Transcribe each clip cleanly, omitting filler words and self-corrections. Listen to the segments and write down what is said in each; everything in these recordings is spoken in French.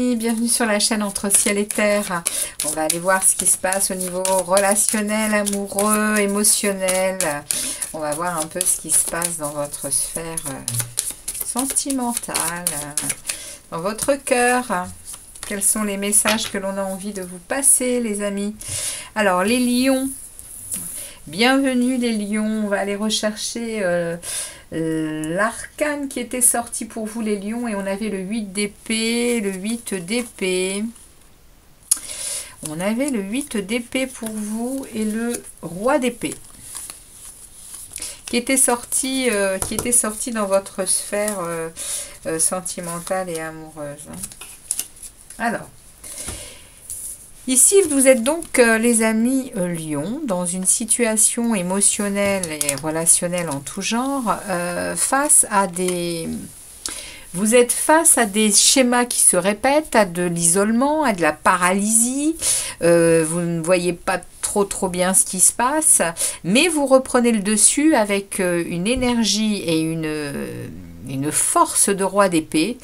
amis, bienvenue sur la chaîne Entre Ciel et Terre. On va aller voir ce qui se passe au niveau relationnel, amoureux, émotionnel. On va voir un peu ce qui se passe dans votre sphère sentimentale, dans votre cœur. Quels sont les messages que l'on a envie de vous passer, les amis? Alors, les lions. Bienvenue les lions. On va aller rechercher l'arcane qui était sorti pour vous les lions, et on avait le 8 d'épée, le 8 d'épée. On avait le 8 d'épée pour vous et le roi d'épée qui était sorti dans votre sphère sentimentale et amoureuse. Alors, ici, vous êtes donc, les amis lions, dans une situation émotionnelle et relationnelle en tout genre, face à des... Vous êtes face à des schémas qui se répètent, à de l'isolement, à de la paralysie. Vous ne voyez pas trop bien ce qui se passe, mais vous reprenez le dessus avec une énergie et une force de roi d'épée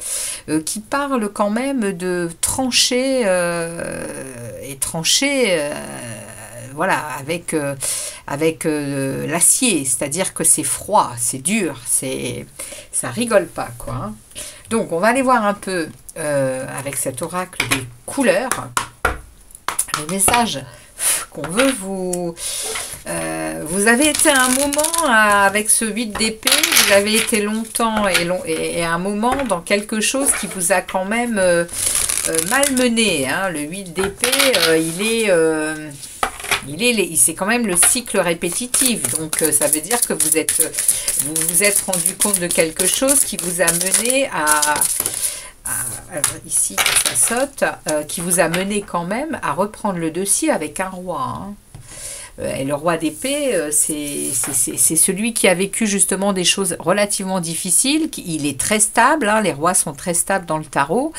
qui parle quand même de trancher et trancher voilà, avec l'acier, c'est-à-dire que c'est froid, c'est dur, ça rigole pas, quoi, hein. Donc on va aller voir un peu avec cet oracle des couleurs les messages qu'on veut vous... vous avez été un moment avec ce 8 d'épée, vous avez été longtemps et un moment dans quelque chose qui vous a quand même malmené, hein. Le 8 d'épée, c'est quand même le cycle répétitif, donc ça veut dire que vous vous êtes rendu compte de quelque chose qui vous a mené alors ici ça saute, qui vous a mené quand même à reprendre le dossier avec un roi, hein. Et le roi d'épée, c'est celui qui a vécu justement des choses relativement difficiles. Il est très stable, hein, les rois sont très stables dans le tarot.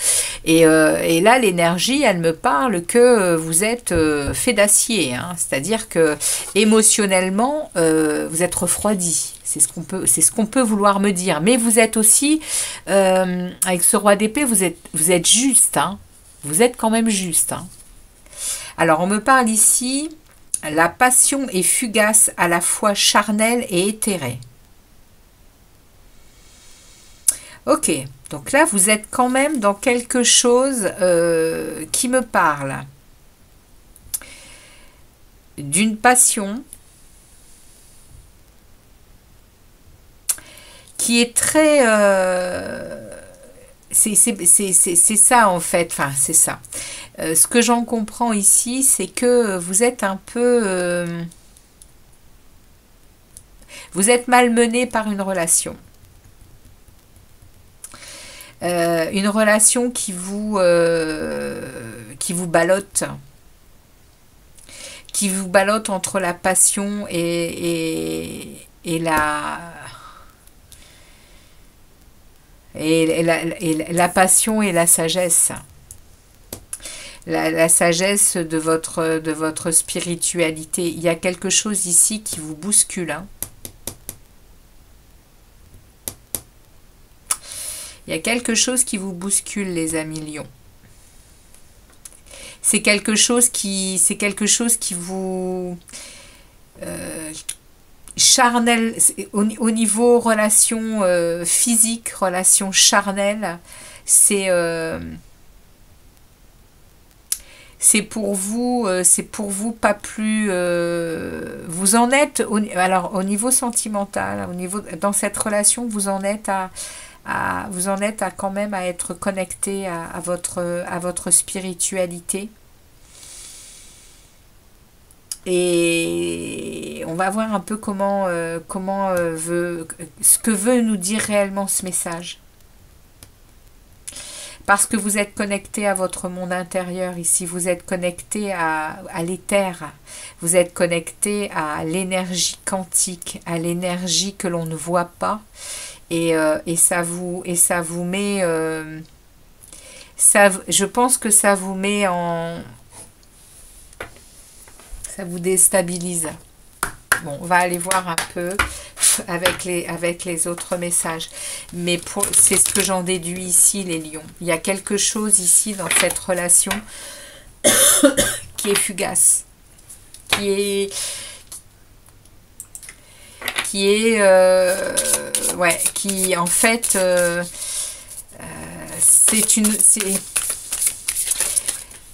Et là, l'énergie, elle me parle que vous êtes fait d'acier, hein, c'est-à-dire que émotionnellement, vous êtes refroidi. C'est ce qu'on peut vouloir me dire. Mais vous êtes aussi, avec ce roi d'épée, vous êtes juste, hein, vous êtes quand même juste, hein. Alors, on me parle ici... La passion est fugace, à la fois charnelle et éthérée. Ok, donc là, vous êtes quand même dans quelque chose qui me parle d'une passion qui est très... c'est ça, en fait. Enfin, c'est ça. Ce que j'en comprends ici, c'est que vous êtes un peu... vous êtes malmené par une relation. Une relation qui vous ballotte. Qui vous ballotte entre la passion et la passion et la sagesse. La sagesse de votre spiritualité. Il y a quelque chose ici qui vous bouscule, hein. Il y a quelque chose qui vous bouscule, les amis lions. C'est quelque chose qui vous... charnel, au niveau relation physique, relation charnelle, c'est pour vous pas plus... vous en êtes, alors au niveau sentimental, dans cette relation, vous en êtes à quand même à être connecté à votre spiritualité. Et on va voir un peu ce que veut nous dire réellement ce message. Parce que vous êtes connecté à votre monde intérieur ici, vous êtes connecté à l'éther, vous êtes connecté à l'énergie quantique, à l'énergie que l'on ne voit pas, et ça vous met, je pense que ça vous met en... ça vous déstabilise. Bon, on va aller voir un peu. avec les autres messages. Mais c'est ce que j'en déduis ici, les lions. Il y a quelque chose ici dans cette relation qui est fugace, qui en fait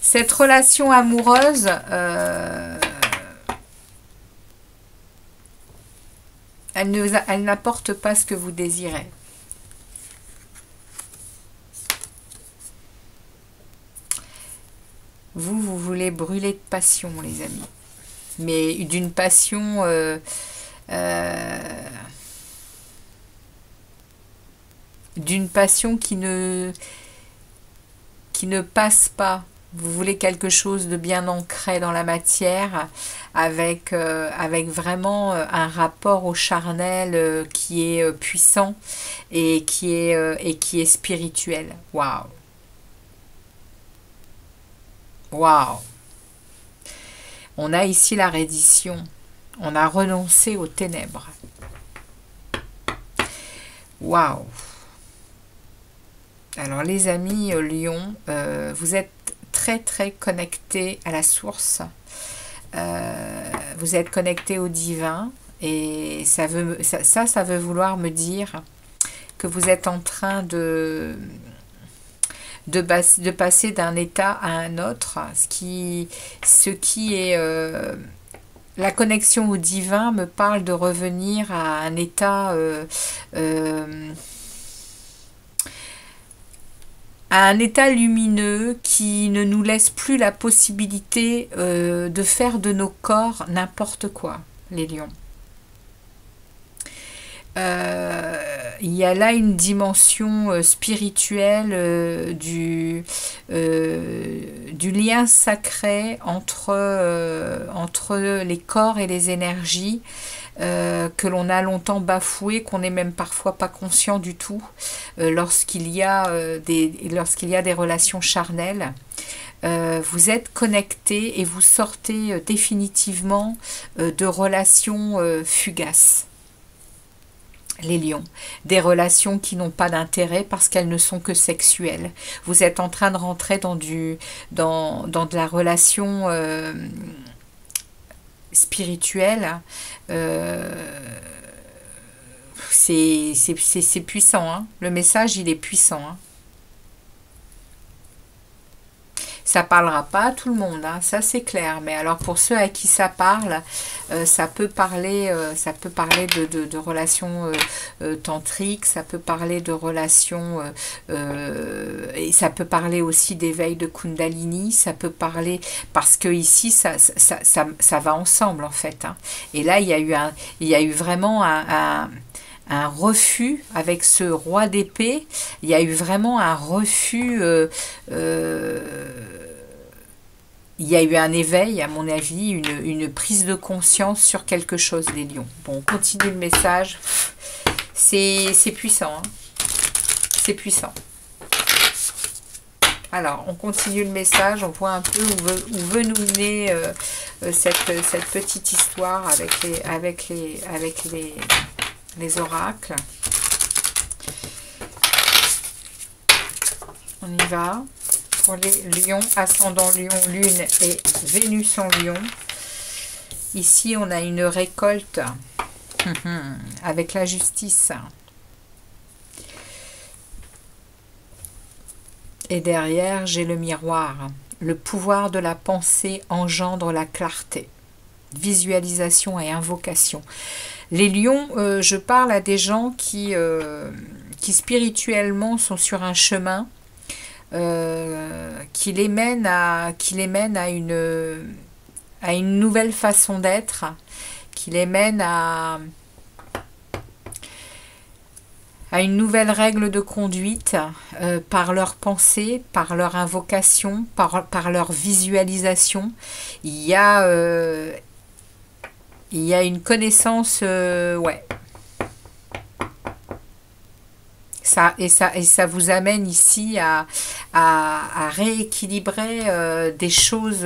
cette relation amoureuse elle n'apporte pas ce que vous désirez. Vous voulez brûler de passion, les amis. Mais d'une passion qui ne passe pas. Vous voulez quelque chose de bien ancré dans la matière, avec vraiment un rapport au charnel qui est puissant et qui est spirituel. Waouh! Waouh! On a ici la reddition. On a renoncé aux ténèbres. Waouh! Alors les amis Lion, vous êtes très très connectés à la source. Vous êtes connectés au divin et ça veut vouloir me dire que vous êtes en train de passer d'un état à un autre, ce qui est la connexion au divin me parle de revenir à un état lumineux qui ne nous laisse plus la possibilité de faire de nos corps n'importe quoi, les lions. Il y a là une dimension spirituelle du lien sacré entre les corps et les énergies que l'on a longtemps bafoué, qu'on n'est même parfois pas conscient du tout lorsqu'il y a des relations charnelles. Vous êtes connectés et vous sortez définitivement de relations fugaces. Les lions, des relations qui n'ont pas d'intérêt parce qu'elles ne sont que sexuelles. Vous êtes en train de rentrer dans de la relation spirituelle. C'est puissant, hein. Le message, il est puissant, hein. Ça parlera pas à tout le monde, hein, ça c'est clair. Mais alors pour ceux à qui ça parle, ça peut parler de relations tantriques, ça peut parler de relations et ça peut parler aussi d'éveil de Kundalini, ça peut parler parce que ici ça va ensemble en fait, hein. Et là il y a eu vraiment un refus avec ce roi d'épée. Il y a eu vraiment un refus. Il y a eu un éveil, à mon avis, une prise de conscience sur quelque chose, les lions. Bon, on continue le message. C'est puissant, hein. C'est puissant. Alors, on continue le message. On voit un peu où veut nous mener cette petite histoire avec les oracles. On y va. Pour les lions, ascendant lion, lune et Vénus en lion. Ici, on a une récolte avec la justice. Et derrière, j'ai le miroir. Le pouvoir de la pensée engendre la clarté. Visualisation et invocation. Les lions, je parle à des gens qui spirituellement sont sur un chemin qui les mène à une nouvelle façon d'être, qui les mène à une nouvelle règle de conduite par leur pensée, par leur invocation, par leur visualisation. Il y a une connaissance, ouais. Ça vous amène ici à rééquilibrer des choses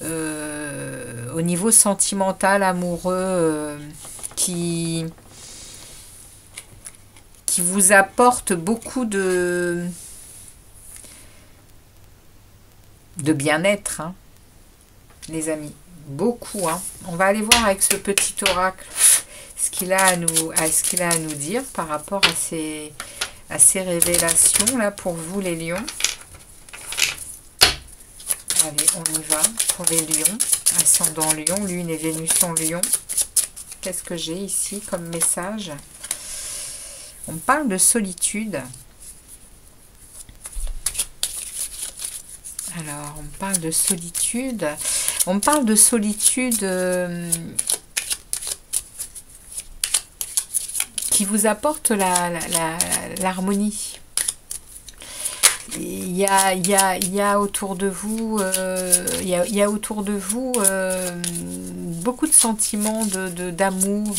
au niveau sentimental, amoureux, qui qui vous apporte beaucoup de bien-être, hein, les amis. Beaucoup, hein. On va aller voir avec ce petit oracle ce qu'il a à nous dire par rapport à ces révélations là pour vous les lions. Allez, on y va pour les lions. Ascendant lion, lune et Vénus en lion. Qu'est-ce que j'ai ici comme message? On parle de solitude. Alors, on parle de solitude. On parle de solitude qui vous apporte l'harmonie. Il y a autour de vous, beaucoup de sentiments d'amour,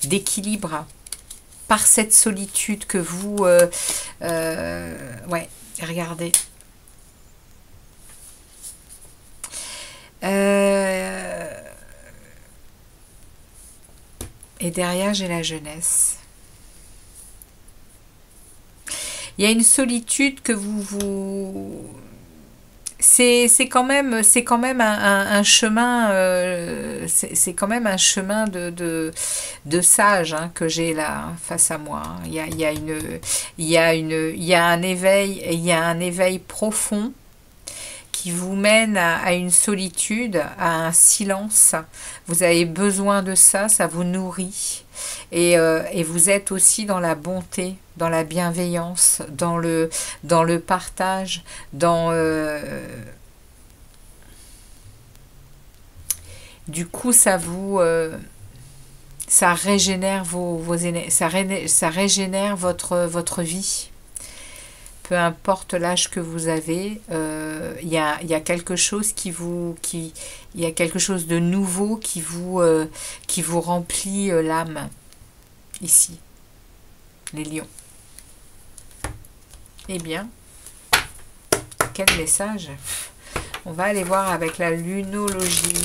d'équilibre par cette solitude que vous, ouais, regardez. Et derrière, j'ai la jeunesse. Il y a une solitude que c'est quand même un chemin, c'est quand même un chemin de sage, hein, que j'ai là face à moi. Il y a un éveil profond qui vous mène à une solitude, à un silence. Vous avez besoin de ça, ça vous nourrit. Et vous êtes aussi dans la bonté, dans la bienveillance, dans le partage, du coup, ça régénère ça régénère votre vie. Peu importe l'âge que vous avez, il y a quelque chose il y a quelque chose de nouveau qui vous remplit l'âme. Ici, les lions. Eh bien, quel message! On va aller voir avec la lunologie.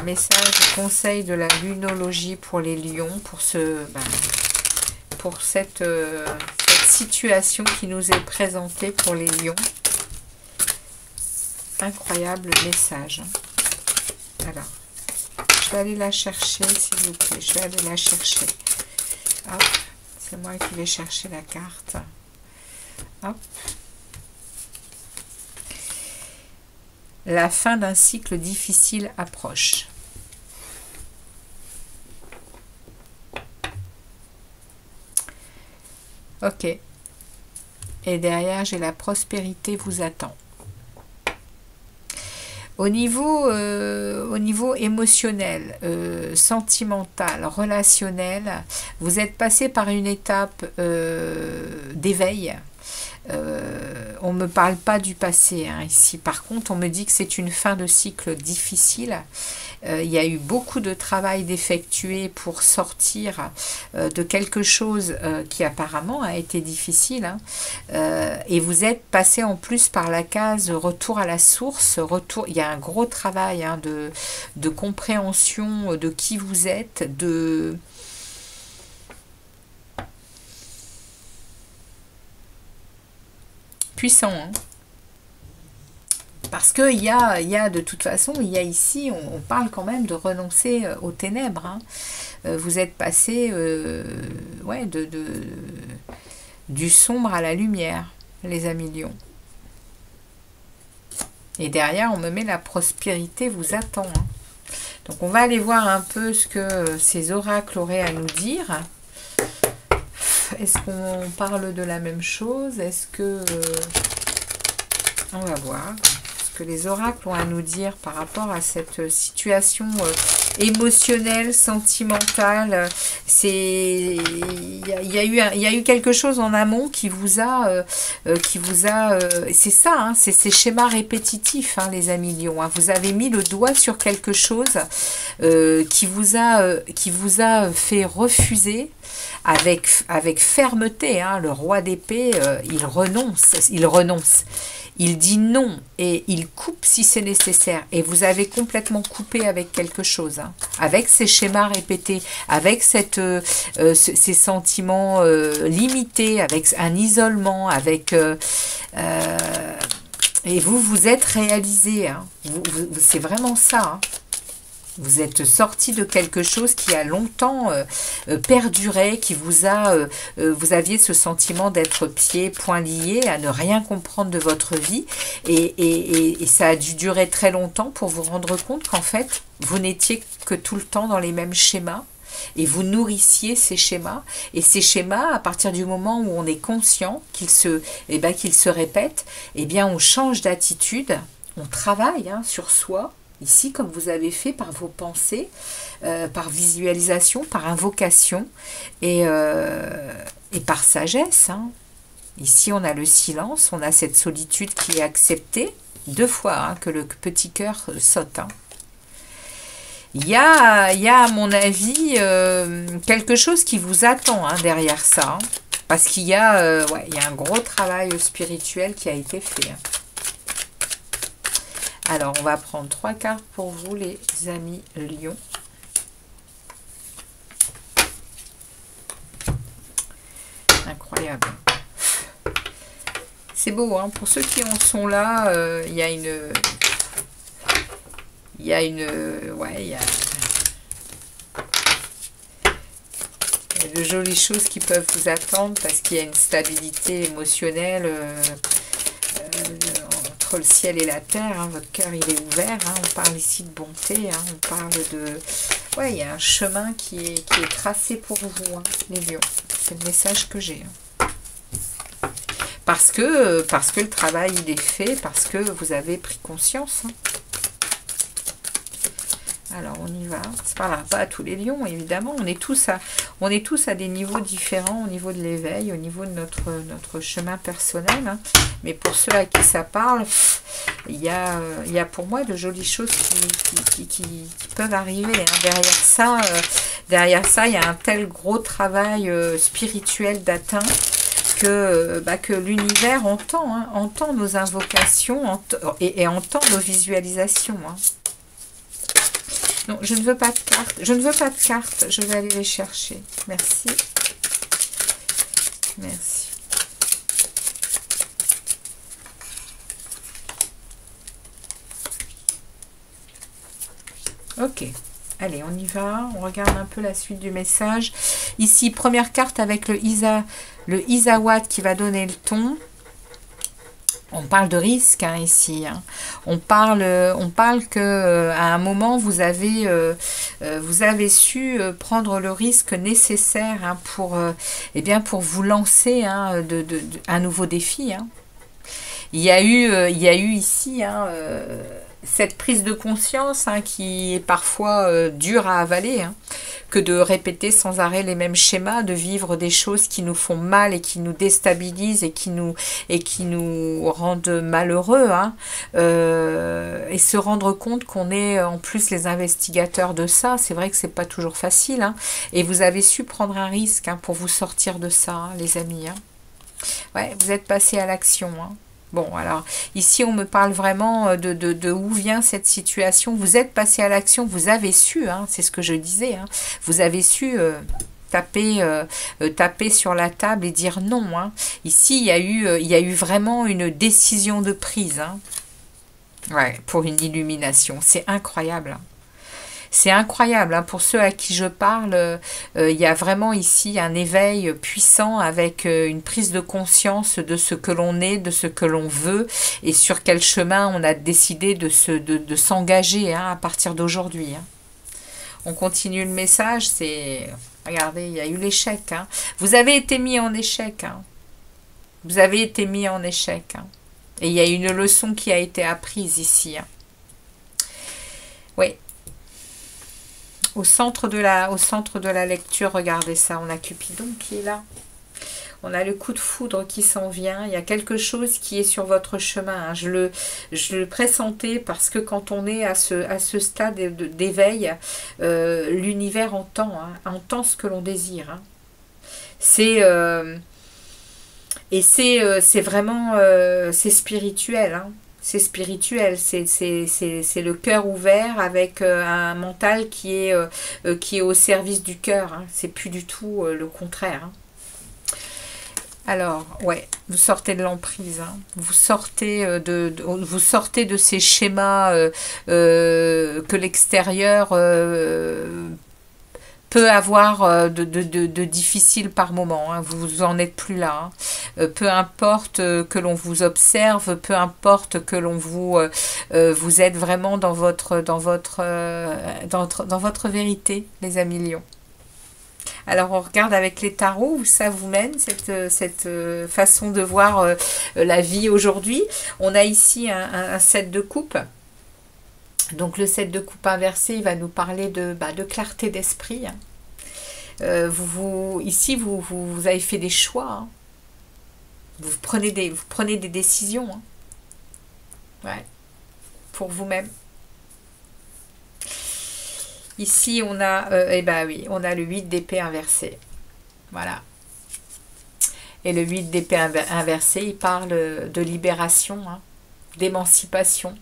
Message, conseil de la lunologie pour les lions, pour cette situation qui nous est présentée pour les lions. Incroyable message. Alors, je vais aller la chercher, s'il vous plaît. Je vais aller la chercher. Hop, c'est moi qui vais chercher la carte. Hop. La fin d'un cycle difficile approche. Ok. Et derrière, j'ai la prospérité vous attend. Au niveau émotionnel, sentimental, relationnel, vous êtes passé par une étape d'éveil. On ne me parle pas du passé, hein, ici. Par contre, on me dit que c'est une fin de cycle difficile. Il y a eu beaucoup de travail d'effectuer pour sortir de quelque chose qui apparemment a été difficile. Hein. Et vous êtes passé en plus par la case retour à la source. Il y a un gros travail, hein, de compréhension de qui vous êtes, puissant, hein. Parce qu'il y a de toute façon, il y a ici, on parle quand même de renoncer aux ténèbres, hein. Vous êtes passé ouais, du sombre à la lumière, les amis lions. Et derrière, on me met la prospérité vous attend, hein. Donc on va aller voir un peu ce que ces oracles auraient à nous dire. Est-ce qu'on parle de la même chose? Est-ce que... on va voir ce que les oracles ont à nous dire par rapport à cette situation émotionnelle, sentimentale. Il y a eu quelque chose en amont qui vous a... c'est ça, hein, c'est ces schémas répétitifs, hein, les amis lions. Hein. Vous avez mis le doigt sur quelque chose qui vous a fait refuser avec fermeté, hein. Le roi d'épée, il renonce. il dit non et il coupe si c'est nécessaire. Et vous avez complètement coupé avec quelque chose, hein, avec ces schémas répétés, avec ces sentiments limités, avec un isolement, avec... et vous êtes réalisé, hein. C'est vraiment ça, hein. Vous êtes sorti de quelque chose qui a longtemps perduré, qui vous a... vous aviez ce sentiment d'être pieds, poings liés, à ne rien comprendre de votre vie. Et ça a dû durer très longtemps pour vous rendre compte qu'en fait, vous n'étiez que tout le temps dans les mêmes schémas. Et vous nourrissiez ces schémas. Et ces schémas, à partir du moment où on est conscient qu'ils se répètent, eh bien on change d'attitude, on travaille, hein, sur soi. Ici, comme vous avez fait par vos pensées, par visualisation, par invocation et par sagesse, hein. Ici, on a le silence, on a cette solitude qui est acceptée. 2 fois, hein, que le petit cœur saute, hein. Il y a, à mon avis, quelque chose qui vous attend, hein, derrière ça, hein, parce qu'il y a, il y a un gros travail spirituel qui a été fait, hein. Alors, on va prendre 3 cartes pour vous, les amis Lion. Incroyable. C'est beau, hein. Pour ceux qui en sont là, il y a une... Il y a de jolies choses qui peuvent vous attendre parce qu'il y a une stabilité émotionnelle entre le ciel et la terre, hein. Votre cœur, il est ouvert, hein. On parle ici de bonté, hein. On parle de... Ouais, il y a un chemin qui est tracé pour vous, hein, les lions. C'est le message que j'ai, hein. Parce que le travail, il est fait, parce que vous avez pris conscience, hein. Alors, on y va. Ça ne parlera pas à tous les lions, évidemment. On est tous à des niveaux différents au niveau de l'éveil, au niveau de notre chemin personnel, hein. Mais pour ceux à qui ça parle, il y a pour moi de jolies choses qui peuvent arriver, hein. Derrière ça, il y a un tel gros travail spirituel d'atteint que l'univers entend, hein, entend nos invocations et entend nos visualisations, hein. Non, je ne veux pas de cartes. Je ne veux pas de cartes. Je vais aller les chercher. Merci. Merci. Ok. Allez, on y va. On regarde un peu la suite du message. Ici, première carte avec le Isawatt qui va donner le ton. On parle de risque, hein, ici, hein. On parle que à un moment vous avez su prendre le risque nécessaire, hein, pour vous lancer, hein, un nouveau défi, hein. Il y a eu ici, hein, cette prise de conscience, hein, qui est parfois dure à avaler, hein, que de répéter sans arrêt les mêmes schémas, de vivre des choses qui nous font mal et qui nous déstabilisent et qui nous rendent malheureux, hein, et se rendre compte qu'on est en plus les investigateurs de ça. C'est vrai que c'est pas toujours facile, hein, et vous avez su prendre un risque, hein, pour vous sortir de ça, hein, les amis, hein. Ouais, vous êtes passé à l'action, hein. Bon, alors, ici, on me parle vraiment de où vient cette situation. Vous êtes passé à l'action, vous avez su, hein, c'est ce que je disais, hein, vous avez su taper sur la table et dire non, hein. Ici, il y a eu vraiment une décision de prise, hein, ouais, pour une illumination. C'est incroyable, hein. C'est incroyable, hein. Pour ceux à qui je parle, il y a vraiment ici un éveil puissant avec une prise de conscience de ce que l'on est, de ce que l'on veut et sur quel chemin on a décidé de s'engager, hein, à partir d'aujourd'hui, hein. On continue le message, c'est... Regardez, il y a eu l'échec, hein. Vous avez été mis en échec, hein. Vous avez été mis en échec, hein. Et il y a une leçon qui a été apprise ici, hein. Oui. Au centre de la lecture, regardez ça, on a Cupidon qui est là. On a le coup de foudre qui s'en vient. Il y a quelque chose qui est sur votre chemin, hein. Je le pressentais parce que quand on est à ce stade d'éveil, l'univers entend, hein, entend ce que l'on désire, hein. Et c'est vraiment, c'est spirituel, hein. C'est spirituel, c'est le cœur ouvert avec un mental qui est au service du cœur, hein. C'est plus du tout le contraire, hein. Alors, ouais, vous sortez de l'emprise, hein. Vous sortez vous sortez de ces schémas que l'extérieur peut avoir de difficile par moment, hein. Vous en êtes plus là, hein. Peu importe que l'on vous observe, peu importe que l'on vous êtes vraiment dans votre vérité, les amis lions. Alors on regarde avec les tarots où ça vous mène, cette façon de voir la vie aujourd'hui. On a ici un 7 de coupe. Donc le 7 de coupe inversé, il va nous parler de clarté d'esprit, hein. Ici, vous avez fait des choix, hein. Vous prenez des décisions, hein. Ouais, pour vous-même. Ici, on a, oui, on a le 8 d'épée inversé. Voilà. Et le 8 d'épée inversé, il parle de libération, hein, d'émancipation.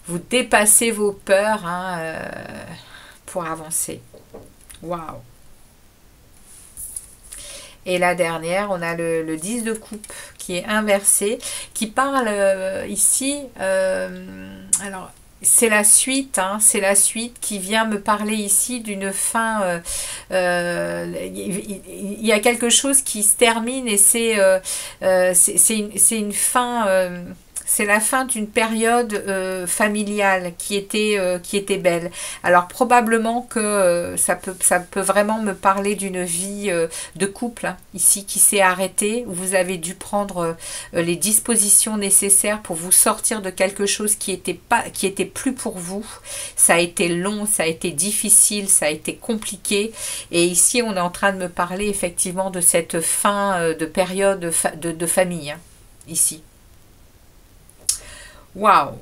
Vous dépassez vos peurs, hein, pour avancer. Waouh! Et la dernière, on a le 10 de coupe qui est inversé, qui parle ici, alors c'est la suite, hein, c'est la suite qui vient me parler ici d'une fin, il y a quelque chose qui se termine et c'est une fin, c'est la fin d'une période familiale qui était belle. Alors probablement que ça peut vraiment me parler d'une vie de couple, hein, ici qui s'est arrêtée, où vous avez dû prendre les dispositions nécessaires pour vous sortir de quelque chose qui était plus pour vous. Ça a été long, ça a été difficile, ça a été compliqué. Et ici on est en train de me parler effectivement de cette fin de période de famille, hein, ici. Waouh!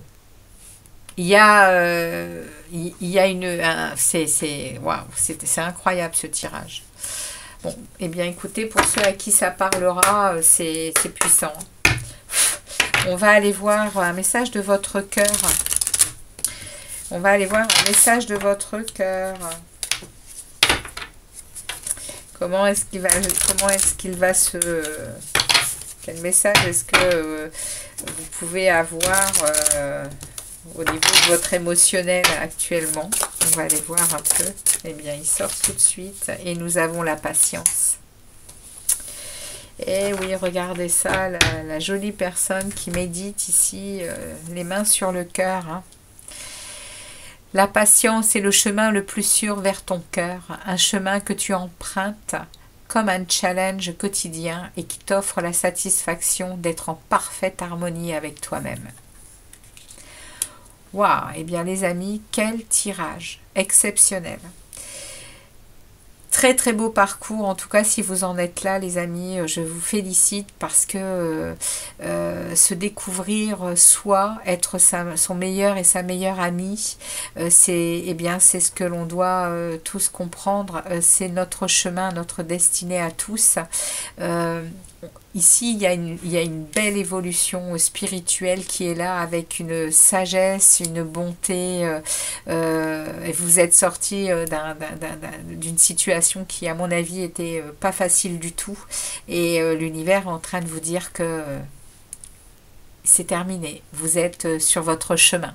Il y a waouh, c'est incroyable ce tirage. Bon, eh bien écoutez, pour ceux à qui ça parlera, c'est puissant. On va aller voir un message de votre cœur. On va aller voir un message de votre cœur. Comment est-ce qu'il va se... Quel message est-ce que vous pouvez avoir au niveau de votre émotionnel actuellement? On va aller voir un peu. Eh bien, il sort tout de suite. Et nous avons la patience. Et oui, regardez ça, la jolie personne qui médite ici, les mains sur le cœur, hein. La patience est le chemin le plus sûr vers ton cœur, un chemin que tu empruntes comme un challenge quotidien et qui t'offre la satisfaction d'être en parfaite harmonie avec toi-même. Waouh! Eh bien les amis, quel tirage exceptionnel! Très très beau parcours, en tout cas si vous en êtes là les amis, je vous félicite parce que se découvrir soi, être son meilleur et sa meilleure amie, c'est ce que l'on doit tous comprendre, c'est notre chemin, notre destinée à tous. Ici, il y a une belle évolution spirituelle qui est là avec une sagesse, une bonté. Et vous êtes sorti d'une situation qui, à mon avis, était pas facile du tout. Et l'univers est en train de vous dire que c'est terminé. Vous êtes sur votre chemin.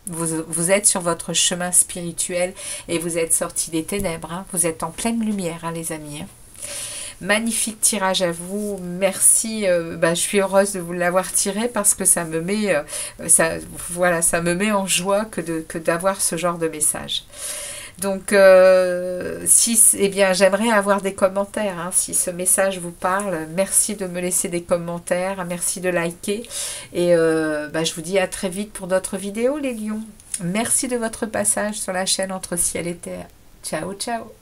Vous êtes sur votre chemin spirituel et vous êtes sorti des ténèbres, hein. Vous êtes en pleine lumière, hein, les amis, hein. Magnifique tirage à vous, merci, je suis heureuse de vous l'avoir tiré parce que ça me met, ça me met en joie que d'avoir ce genre de message. Donc, j'aimerais avoir des commentaires, hein, si ce message vous parle. Merci de me laisser des commentaires, merci de liker et je vous dis à très vite pour d'autres vidéos les lions. Merci de votre passage sur la chaîne Entre Ciel et Terre. Ciao, ciao.